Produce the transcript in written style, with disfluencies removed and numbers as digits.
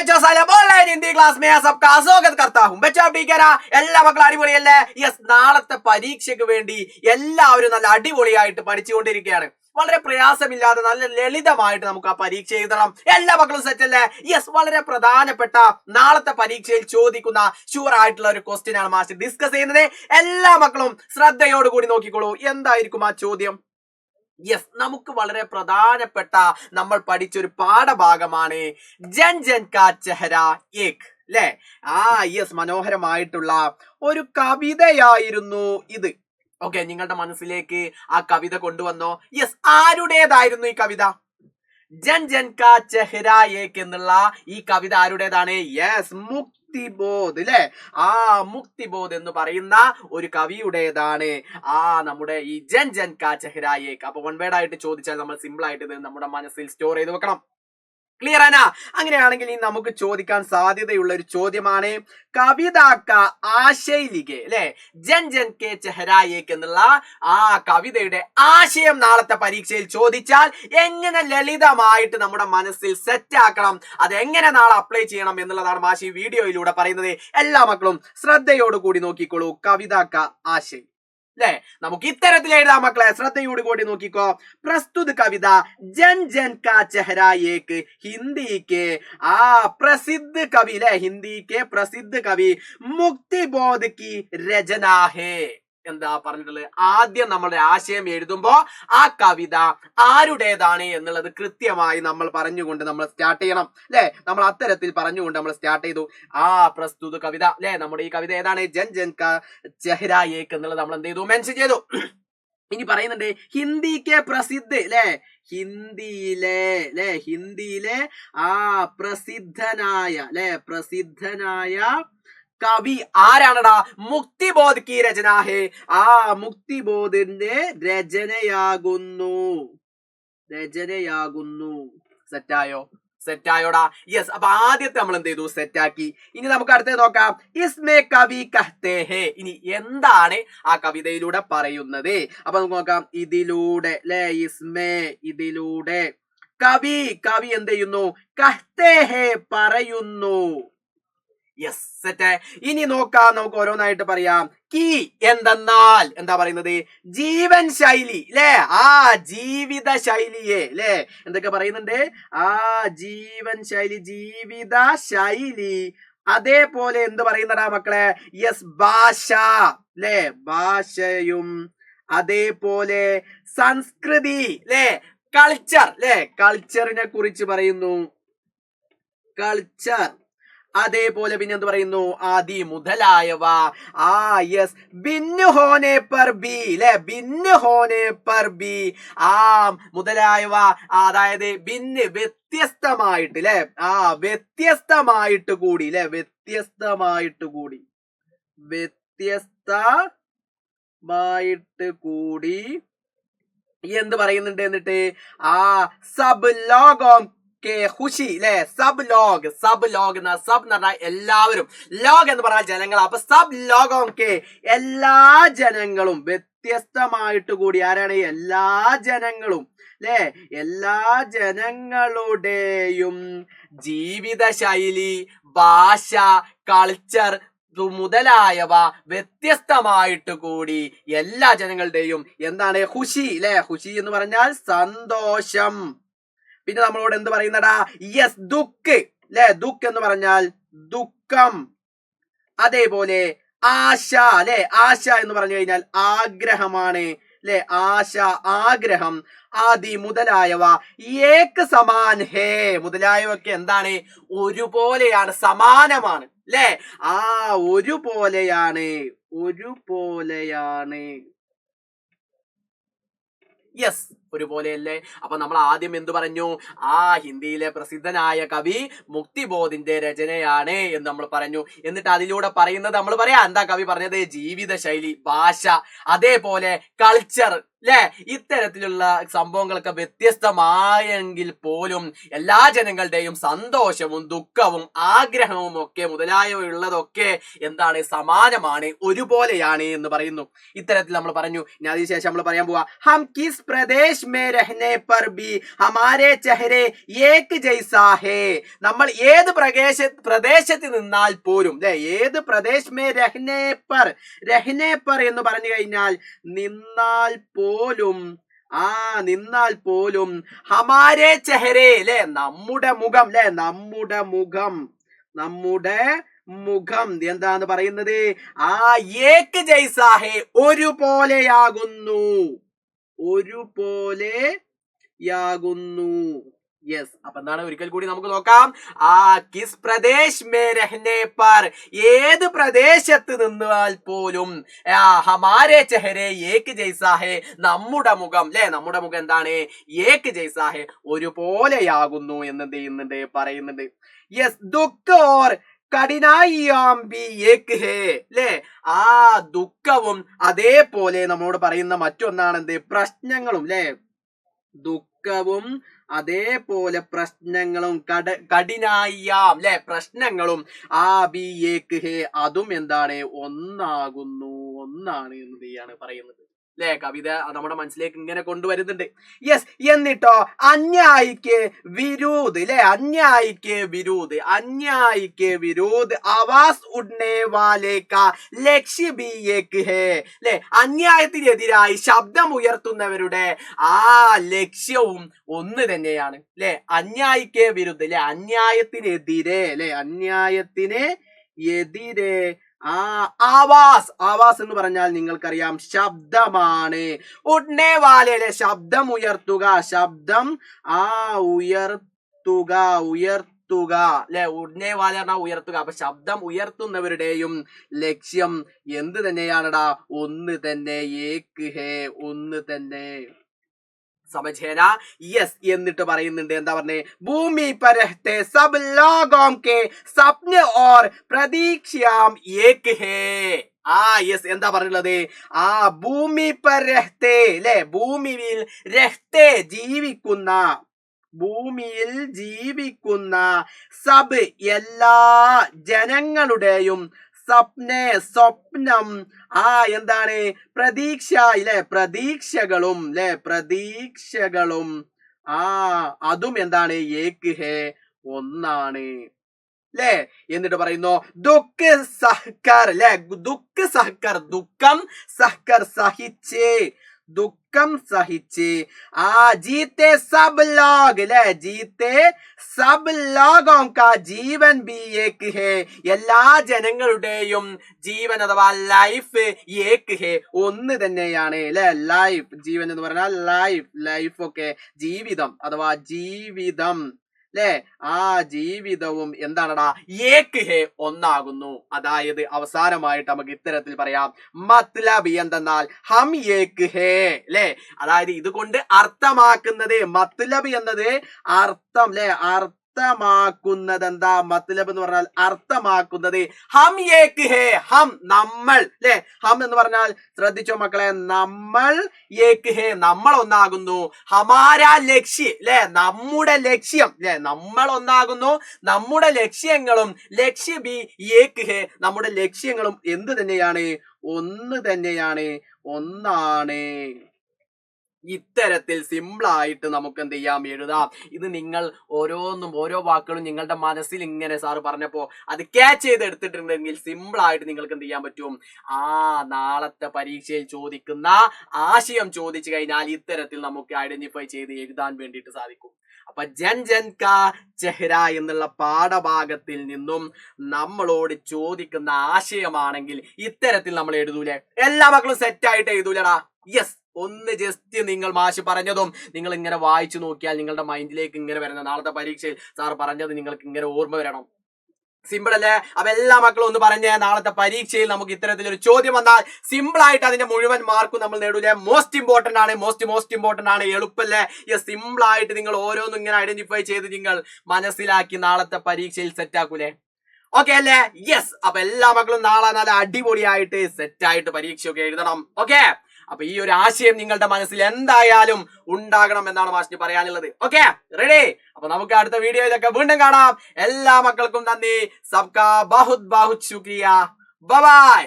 Online Hindi class में सबका स्वागत करता हूं बच्चा ठीक है ना എല്ലാ മക്കളും അടിപൊളിയല്ലേ യെസ് നാളത്തെ പരീക്ഷയ്ക്ക് വേണ്ടി എല്ലാവരും നല്ല അടിപൊളിയായിട്ട് പഠിച്ചുകൊണ്ടിരിക്കുകയാണ് വളരെ പ്രയാസമില്ലാതെ നല്ല ലളിതമായിട്ട് നമുക്ക് ആ പരീക്ഷ എഴുതണം എല്ലാ മക്കളും സെറ്റ് അല്ലേ യെസ് വളരെ പ്രധാനപ്പെട്ട നാളത്തെ പരീക്ഷയിൽ ചോദിക്കുന്ന ഷുവർ ആയിട്ടുള്ള ഒരു ക്വസ്റ്റ്യൻ ആണ് മാസ്റ്റർ ഡിസ്കസ് ചെയ്യുന്നത് എല്ലാ മക്കളും ശ്രദ്ധയോടുകൂടി നോക്കിക്കോളൂ എന്തായിരിക്കും ആ ചോദ്യം യെസ് നമുക്ക് വളരെ പ്രധാനപ്പെട്ട നമ്മൾ പഠിച്ചൊരു പാഠഭാഗമാണ് ജൻ ജൻ കാ ചെഹര ഏക് അല്ലേ യെസ് മനോഹരമായിട്ടുള്ള ഒരു കവിതയായിരുന്നു ഇത് ഓക്കെ നിങ്ങളുടെ മനസ്സിലേക്ക് ആ കവിത കൊണ്ടുവന്നോ യെസ് ആരുടേതായിരുന്നു ഈ കവിത ജൻ ജൻ കാ ചെഹര ഏക് എന്നുള്ള ഈ കവിത ആരുടേതാണ് യെസ് മുക്തിബോധ് അല്ലെ മുക്തിബോധ് എന്ന് പറയുന്ന ഒരു കവിയുടേതാണ് നമ്മുടെ ഈ ജൻ ജൻ കാ ചെഹര ഏക് അപ്പൊ വൺ വേർഡ് ആയിട്ട് ചോദിച്ചാൽ നമ്മൾ സിമ്പിൾ ആയിട്ട് ഇത് നമ്മുടെ മനസ്സിൽ സ്റ്റോർ ചെയ്ത് വെക്കണം ക്ലിയർ ആണ് അങ്ങനെയാണെങ്കിൽ ഇനി നമുക്ക് ചോദിക്കാൻ സാധ്യതയുള്ള ഒരു ചോദ്യമാണ് കവിത ആശയിലികെ അല്ലെ ജൻ ജൻ കെ ചെഹര ഏക് എന്നുള്ള കവിതയുടെ ആശയം നാളത്തെ പരീക്ഷയിൽ ചോദിച്ചാൽ എങ്ങനെ ലളിതമായിട്ട് നമ്മുടെ മനസ്സിൽ സെറ്റ് ആക്കണം അത് എങ്ങനെ നാളെ അപ്ലൈ ചെയ്യണം എന്നുള്ളതാണ് മാഷി വീഡിയോയിലൂടെ പറയുന്നത് എല്ലാ മക്കളും ശ്രദ്ധയോടുകൂടി നോക്കിക്കോളൂ കവിത ആശയം അല്ലെ നമുക്ക് ഇത്തരത്തിൽ എഴുതാം മക്കളെ ശ്രദ്ധയോട് കൂടി നോക്കിക്കോ പ്രസ്തുത കവിത ജൻ ജൻ കാ ചെഹര ഏക് ഹിന്ദി के प्रसिद्ध कवि अല്ലെ ഹിന്ദി के प्रसिद्ध कवि मुक्तिबोध की रचना है എന്താ പറഞ്ഞിട്ടുള്ളത് ആദ്യം നമ്മുടെ ആശയം എഴുതുമ്പോ ആ കവിത ആരുടേതാണ് എന്നുള്ളത് കൃത്യമായി നമ്മൾ പറഞ്ഞുകൊണ്ട് നമ്മൾ സ്റ്റാർട്ട് ചെയ്യണം അല്ലെ നമ്മൾ അത്തരത്തിൽ പറഞ്ഞുകൊണ്ട് നമ്മൾ സ്റ്റാർട്ട് ചെയ്തു പ്രസ്തുത കവിത അല്ലെ നമ്മുടെ ഈ കവിത ഏതാണ് ജൻ ജൻ കാ ചെഹര ഏക് എന്നുള്ളത് നമ്മൾ എന്ത് ചെയ്തു മെൻഷൻ ചെയ്തു ഇനി പറയുന്നുണ്ട് ഹിന്ദിക്ക് പ്രസിദ്ധ അല്ലെ ഹിന്ദിയിലെ പ്രസിദ്ധനായ കവി ആരാണടാ മുക്തിബോധ് കി രചന ഹേ മുക്തിബോധിന്റെ രചനയാകുന്നു സെറ്റായോടാ യെസ് അപ്പൊ ആദ്യത്തെ നമ്മൾ എന്ത് ചെയ്തു സെറ്റാക്കി ഇനി നമുക്ക് അടുത്തത് നോക്കാം ഇസ്മേ കവി കഹ്തേ ഹേ ഇനി എന്താണ് ആ കവിതയിലൂടെ പറയുന്നത് അപ്പൊ നമുക്ക് നോക്കാം ഇതിലൂടെ അല്ലെ ഇതിലൂടെ കവി എന്ത് ചെയ്യുന്നു കഹ്തേ ഹേ പറയുന്നു യെസ് സെറ്റ് ഇനി നോക്കാം നമുക്ക് ഓരോന്നായിട്ട് പറയാം കി എന്തെന്നാൽ എന്താ പറയുന്നത് ജീവൻ ശൈലി അല്ലെ ജീവിത ശൈലിയെ അല്ലെ എന്തൊക്കെ പറയുന്നുണ്ട് ജീവൻ ശൈലി ജീവിത ശൈലി അതേപോലെ എന്ത് പറയുന്നടാ മക്കളെ യെസ് ഭാഷ അല്ലെ ഭാഷയും അതേപോലെ സംസ്കൃതി അല്ലെ കൾച്ചർ അല്ലെ കൾച്ചറിനെ കുറിച്ച് പറയുന്നു കൾച്ചർ അതേപോലെ പിന്നെ എന്ത് പറയുന്നു ആദി മുതലായവ യെസ് ഭിന്ന ഹോനെ പർ ബി അല്ലെ ഭിന്ന ഹോനെ പർ ബി മുതലായവ അതായത് ഭിന്ന വ്യത്യസ്തമായിട്ട് അല്ലെ വ്യത്യസ്തമായിട്ട് കൂടി അല്ലെ വ്യത്യസ്തമായിട്ട് കൂടി എന്ത് പറയുന്നുണ്ട് എന്നിട്ട് സബ് ലോകം ഖുഷി അല്ലെ സബ് ലോഗ് എന്ന സബ് എന്ന് പറഞ്ഞാൽ എല്ലാവരും ലോഗ് എന്ന് പറഞ്ഞാൽ ജനങ്ങൾ അപ്പൊ സബ് ലോകം എല്ലാ ജനങ്ങളും വ്യത്യസ്തമായിട്ട് കൂടി ആരാണ് എല്ലാ ജനങ്ങളും അല്ലെ എല്ലാ ജനങ്ങളുടെയും ജീവിത ശൈലി ഭാഷ കൾച്ചർ മുതലായവ വ്യത്യസ്തമായിട്ട് കൂടി എല്ലാ ജനങ്ങളുടെയും എന്താണ് ഖുഷി അല്ലെ ഖുഷി എന്ന് പറഞ്ഞാൽ സന്തോഷം പിന്നെ നമ്മളോട് എന്ത് പറയുന്നടാ യെസ് ദുഃഖ് അല്ലെ ദുഃഖ് എന്ന് പറഞ്ഞാൽ ദുഃഖം അതേപോലെ ആശ അല്ലെ ആശ എന്ന് പറഞ്ഞു കഴിഞ്ഞാൽ ആഗ്രഹമാണ് അല്ലെ ആഗ്രഹം ആദി മുതലായവ ഏക സമാൻ ഹേ മുതലായവയൊക്കെ എന്താണ് ഒരുപോലെയാണ് സമാനമാണ് അല്ലെ ഒരുപോലെയാണ് യെസ് ഒരുപോലെയല്ലേ അപ്പൊ നമ്മൾ ആദ്യം എന്തു പറഞ്ഞു ഹിന്ദിയിലെ പ്രസിദ്ധനായ കവി മുക്തിബോധിന്റെ രചനയാണ് എന്ന് നമ്മൾ പറഞ്ഞു എന്നിട്ട് അതിലൂടെ പറയുന്നത് നമ്മൾ പറയാ എന്താ കവി പറഞ്ഞത് ജീവിത ശൈലി ഭാഷ അതേപോലെ കൾച്ചർ അല്ലെ ഇത്തരത്തിലുള്ള സംഭവങ്ങളൊക്കെ വ്യത്യസ്തമായെങ്കിൽ പോലും എല്ലാ ജനങ്ങളുടെയും സന്തോഷവും ദുഃഖവും ആഗ്രഹവും ഒക്കെ മുതലായവയുള്ളതൊക്കെ എന്താണ് സമാനമാണ് ഒരുപോലെയാണ് എന്ന് പറയുന്നു ഇത്തരത്തിൽ നമ്മൾ പറഞ്ഞു ഇനി അതിനുശേഷം നമ്മൾ പറയാൻ പോവാ ഹം കിസ് പ്രദേശ് പ്രദേശ് മേ രഹ്നെ പർ ഭി ഹമാരെ ചെഹരെ ഏക് ജൈസാ ഹേ. നമ്മൾ ഏത് പ്രദേശത്ത് നിന്നാൽ പോലും അല്ലെ, ഏത് പ്രദേശ് മേ രഹ്നെ പർ എന്ന് പറഞ്ഞു കഴിഞ്ഞാൽ നിന്നാൽ പോലും, നിന്നാൽ പോലും, ഹമാരെ ചെഹരെ അല്ലെ നമ്മുടെ മുഖം, അല്ലെ നമ്മുടെ മുഖം എന്താന്ന് പറയുന്നത്, ഏക് ജൈസാ ഹേ ഒരുപോലെയാകുന്നു. യെസ്. അപ്പൊ എന്താണ്, ഒരിക്കൽ കൂടി നമുക്ക് നോക്കാം. കിസ് പ്രദേശ് മേ രഹ്നെ പർ, ഏത് പ്രദേശത്ത് നിന്നാൽ പോലും, ഹമാരെ ചെഹരെ ഏക് ജൈസാ ഹേ നമ്മുടെ മുഖം, അല്ലെ നമ്മുടെ മുഖം എന്താണ്, ഏക് ജൈസാ ഹേ ഒരുപോലെയാകുന്നു എന്ന് ചെയ്യുന്നുണ്ട്, പറയുന്നുണ്ട്. യെസ്. ദുഃഖ ഓർ കഠിനായിയാം ബി ഏക് ഹേ അല്ലെ, ദുഃഖവും അതേപോലെ നമ്മളോട് പറയുന്ന മറ്റൊന്നാണ് എന്ത്, പ്രശ്നങ്ങളും അല്ലെ, ദുഃഖവും അതേപോലെ പ്രശ്നങ്ങളും, കഠിനായിയാം അല്ലെ പ്രശ്നങ്ങളും, ബി ഏക് ഹേ അതും എന്താണ്, ഒന്നാണ് എന്ന് ചെയ്യാണ് പറയുന്നത് അല്ലെ. കവിത നമ്മുടെ മനസ്സിലേക്ക് ഇങ്ങനെ കൊണ്ടുവരുന്നുണ്ട്. യെസ്. എന്നിട്ടോ അന്യായിക്ക് വിരോധ് അല്ലെ, അന്യായിക്ക് വിരോധ് ആവാസ് ഉഡ്നെ വാലെ കാ ലക്ഷ്യ ബി ഏക് ഹേ അല്ലെ, അന്യായത്തിനെതിരായി ശബ്ദം ഉയർത്തുന്നവരുടെ ലക്ഷ്യവും ഒന്ന് തന്നെയാണ് അല്ലെ. അന്യായിക്ക് വിരുദ്ധ അല്ലെ, അന്യായത്തിനെതിരെ അല്ലെ, അന്യായത്തിനെതിരെ ആവാസ് എന്ന് പറഞ്ഞാൽ നിങ്ങൾക്കറിയാം ശബ്ദമാണ്. ഉഡ്നെ വാലെ അല്ലെ ശബ്ദം ഉയർത്തുക, ഉയർത്തുക അല്ലെ, ഉഡ്നെ വാല പറഞ്ഞാൽ ഉയർത്തുക. അപ്പൊ ശബ്ദം ഉയർത്തുന്നവരുടെയും ലക്ഷ്യം എന്ത് തന്നെയാണടാ, ഒന്ന് തന്നെ, ഏക് ഹേ ഒന്ന് തന്നെ. സമझेना. യെസ്. എന്നിട്ട് പറയുന്നുണ്ട്, എന്താ പറഞ്ഞേ, ഭൂമി पर रहते सब लोगों के सपने और प्रतीक्षाम एक है. യെസ്. എന്താ പറയുന്നത്, ഭൂമി पर रहते അല്ലെ, ഭൂമിയിൽ രഹ്തെ ഭൂമിയിൽ ജീവിക്കുന്ന സബ് എല്ലാ ജനങ്ങളുടെയും സ്വപ്നം എന്താണ്, പ്രതീക്ഷ അല്ലെ, പ്രതീക്ഷകളും അതും എന്താണ്, ഏക് ഹേ ഒന്നാണ് അല്ലെ. എന്നിട്ട് പറയുന്നു ദുഃഖ് സഹ്കർ അല്ലെ, ദുഃഖം സഹിച്ചേ, ജീത്തെ സബ് ലോഗ് അല്ലെ, ജീത്തെ സബ് ലോഗോं का ജീവൻ ബി ഏക് ഹേ എല്ലാ ജനങ്ങളുടെയും ജീവൻ അഥവാ ലൈഫ് ഏക് ഹേ ഒന്ന് തന്നെയാണ് അല്ലെ. ലൈഫ് ജീവൻ എന്ന് പറഞ്ഞാൽ ലൈഫ് ഒക്കെ ജീവിതം അഥവാ ജീവിതം അല്ലെ, ജീവിതവും എന്താണടാ, ഏക് ഹേ ഒന്നാകുന്നു. അതായത് അവസാനമായിട്ട് നമുക്ക് ഇത്തരത്തിൽ പറയാം, മത്ലബ് എന്തെന്നാൽ ഹം ഏക് ഹേ അല്ലെ, അതായത് ഇതുകൊണ്ട് അർത്ഥമാക്കുന്നത്, മത്ലബ് എന്നത് അർത്ഥം അല്ലെ, അർത്ഥമാക്കുന്നത് എന്താ, മത്ലബ് എന്ന് പറഞ്ഞാൽ അർത്ഥമാക്കുന്നത് ഹം ഏക് ഹേ, ഹം നമ്മൾ അല്ലെ, ഹം എന്ന് പറഞ്ഞാൽ ശ്രദ്ധിച്ചോ മക്കളെ, നമ്മൾ ഏക് ഹേ നമ്മൾ ഒന്നാകുന്നു, ഹമാരാ ലക്ഷ്യ അല്ലെ നമ്മുടെ ലക്ഷ്യം അല്ലെ, നമ്മൾ ഒന്നാകുന്നു, നമ്മുടെ ലക്ഷ്യങ്ങളും ലക്ഷ്യ ബി ഏക് ഹേ നമ്മുടെ ലക്ഷ്യങ്ങളും എന്ത് തന്നെയാണ്, ഒന്ന് തന്നെയാണ്, ഒന്നാണ്. ഇത്തരത്തിൽ സിമ്പിൾ ആയിട്ട് നമുക്ക് എന്ത് ചെയ്യാം, എഴുതാം. ഇത് നിങ്ങൾ ഓരോ വാക്കുകളും നിങ്ങളുടെ മനസ്സിൽ ഇങ്ങനെ സാറ് പറഞ്ഞപ്പോ അത് ക്യാച്ച് ചെയ്ത് എടുത്തിട്ടുണ്ടെങ്കിൽ സിമ്പിൾ ആയിട്ട് നിങ്ങൾക്ക് എന്ത് ചെയ്യാൻ പറ്റും, നാളത്തെ പരീക്ഷയിൽ ചോദിക്കുന്ന ആശയം ചോദിച്ചു കഴിഞ്ഞാൽ ഇത്തരത്തിൽ നമുക്ക് ഐഡന്റിഫൈ ചെയ്ത് എഴുതാൻ വേണ്ടിയിട്ട് സാധിക്കും. അപ്പൊ ജൻ കാ ചെഹ്ര എന്നുള്ള പാഠഭാഗത്തിൽ നിന്നും നമ്മളോട് ചോദിക്കുന്ന ആശയമാണെങ്കിൽ ഇത്തരത്തിൽ നമ്മൾ എഴുതൂലേ, എല്ലാ മക്കളും സെറ്റ് ആയിട്ട് എഴുതൂലടാ. യെസ്. ഒന്ന് ജസ്റ്റ് നിങ്ങൾ മാഷ് പറഞ്ഞതും നിങ്ങൾ ഇങ്ങനെ വായിച്ചു നോക്കിയാൽ നിങ്ങളുടെ മൈൻഡിലേക്ക് ഇങ്ങനെ വരുന്ന നാളത്തെ പരീക്ഷയിൽ സാർ പറഞ്ഞത് നിങ്ങൾക്ക് ഇങ്ങനെ ഓർമ്മ വരണം. സിമ്പിൾ അല്ലേ? അപ്പൊ എല്ലാ മക്കളും ഒന്ന് പറഞ്ഞേ, നാളത്തെ പരീക്ഷയിൽ നമുക്ക് ഇത്തരത്തിലൊരു ചോദ്യം വന്നാൽ സിമ്പിൾ ആയിട്ട് അതിന്റെ മുഴുവൻ മാർക്കും നമ്മൾ നേടൂലേ? മോസ്റ്റ് ഇമ്പോർട്ടന്റ് ആണ്, എളുപ്പല്ലേ? സിമ്പിൾ ആയിട്ട് നിങ്ങൾ ഓരോന്നും ഇങ്ങനെ ഐഡന്റിഫൈ ചെയ്ത് നിങ്ങൾ മനസ്സിലാക്കി നാളത്തെ പരീക്ഷയിൽ സെറ്റ് ആക്കൂലേ? ഓക്കെ അല്ലേ? യെസ്. അപ്പൊ എല്ലാ മക്കളും നാളെ നല്ല അടിപൊളിയായിട്ട് സെറ്റ് ആയിട്ട് പരീക്ഷയൊക്കെ എഴുതണം. ഓക്കെ. അപ്പൊ ഈ ഒരു ആശയം നിങ്ങളുടെ മനസ്സിൽ എന്തായാലും ഉണ്ടാകണം എന്നാണ് മാഷിന് പറയാനുള്ളത്. Okay, ready? അപ്പൊ നമുക്ക് അടുത്ത വീഡിയോയിലൊക്കെ വീണ്ടും കാണാം. എല്ലാ മക്കൾക്കും നന്ദി. സബ്കാ ബഹുത് ബഹുത് ശുക്രിയ. Bye bye.